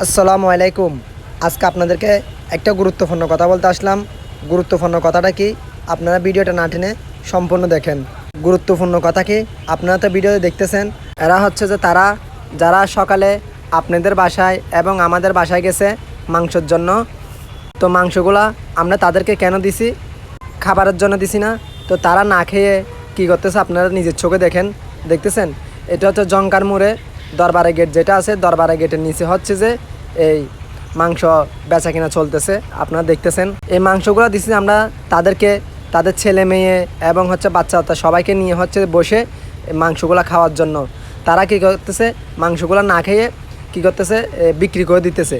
আসসালামু আলাইকুম। আজকে আপনাদেরকে একটা গুরুত্বপূর্ণ কথা বলতে আসলাম। গুরুত্বপূর্ণ কথাটা কি, আপনারা ভিডিওটা না টেনে সম্পূর্ণ দেখেন। গুরুত্বপূর্ণ কথা কি, আপনারা তো ভিডিওতে দেখতেছেন, এরা হচ্ছে যে তারা যারা সকালে আপনাদের বাসায় এবং আমাদের বাসায় গেছে মাংসের জন্য। তো মাংসগুলা আমরা তাদেরকে কেন দিছি? খাবারের জন্য দিছি না। তো তারা না খেয়ে কী করতেছে আপনারা নিজের চোখে দেখতেছেন। এটা হচ্ছে জঙ্কার মোড়ে দরবারে গেট যেটা আছে, দরবারে গেটের নিচে হচ্ছে যে এই মাংস বেচা কিনা চলতেছে, আপনারা দেখতেছেন। এই মাংসগুলো দিছি আমরা তাদেরকে, তাদের ছেলে মেয়ে এবং হচ্ছে বাচ্চা সবাইকে নিয়ে হচ্ছে বসে মাংসগুলো খাওয়ার জন্য। তারা কী করতেছে, মাংসগুলো না খেয়ে কী করতেছে, বিক্রি করে দিতেছে।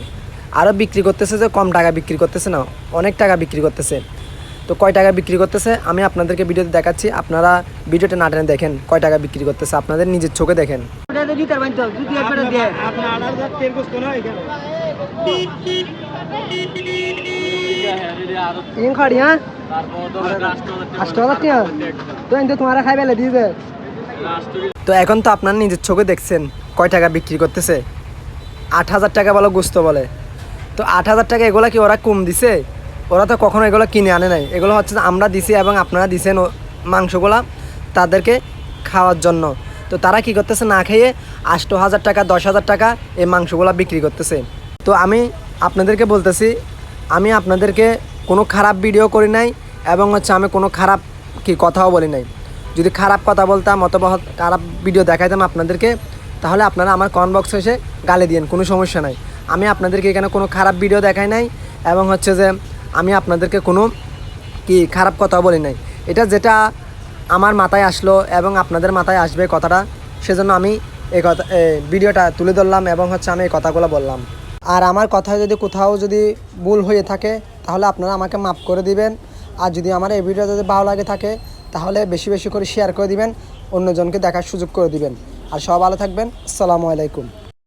আরও বিক্রি করতেছে যে কম টাকা বিক্রি করতেছে না, অনেক টাকা বিক্রি করতেছে। তো কয় টাকা বিক্রি করতেছে আমি আপনাদেরকে ভিডিওতে দেখাচ্ছি, আপনারা ভিডিওটা না টেনে দেখেন কয় টাকা বিক্রি করতেছে, আপনাদের নিজের চোখে দেখেন। তো এখন তো আপনার নিজের চোখে দেখছেন কয় টাকা বিক্রি করতেছে। 8,000 টাকা বলো গোস্ত বলে। তো 8,000 টাকা এগুলো কি ওরা কম দিছে? ওরা তো কখনো এগুলো কিনে আনে নাই। এগুলো হচ্ছে আমরা দিছি এবং আপনারা দিছেন মাংসগুলা তাদেরকে খাওয়ার জন্য। তো তারা কি করতেছে, না খেয়ে 8,000 টাকা 10,000 টাকা এই মাংসগুলা বিক্রি করতেছে। তো আমি আপনাদেরকে বলতেছি, আমি আপনাদেরকে কোনো খারাপ ভিডিও করি নাই এবং হচ্ছে আমি কোনো খারাপ কথাও বলি নাই। যদি খারাপ কথা বলতাম অথবা খারাপ ভিডিও দেখাইতাম আপনাদেরকে, তাহলে আপনারা আমার কমেন্ট বক্সে এসে গালি দিয়েন, কোনো সমস্যা নাই। আমি আপনাদেরকে এখানে কোনো খারাপ ভিডিও দেখাই নাই এবং হচ্ছে যে আমি আপনাদেরকে কোনো খারাপ কথা বলি নাই। এটা যেটা আমার মাথায় আসলো এবং আপনাদের মাথায় আসবে কথাটা, সেজন্য আমি এই কথা ভিডিওটা তুলে ধরলাম এবং হচ্ছে আমি এই কথাগুলো বললাম। আর আমার কথায় যদি কোথাও যদি ভুল হয়ে থাকে তাহলে আপনারা আমাকে মাফ করে দিবেন। আর যদি আমার এই ভিডিও যদি ভালো লাগে থাকে তাহলে বেশি বেশি করে শেয়ার করে দিবেন, অন্যজনকে দেখার সুযোগ করে দিবেন। আর সব ভালো থাকবেন। আসসালামু আলাইকুম।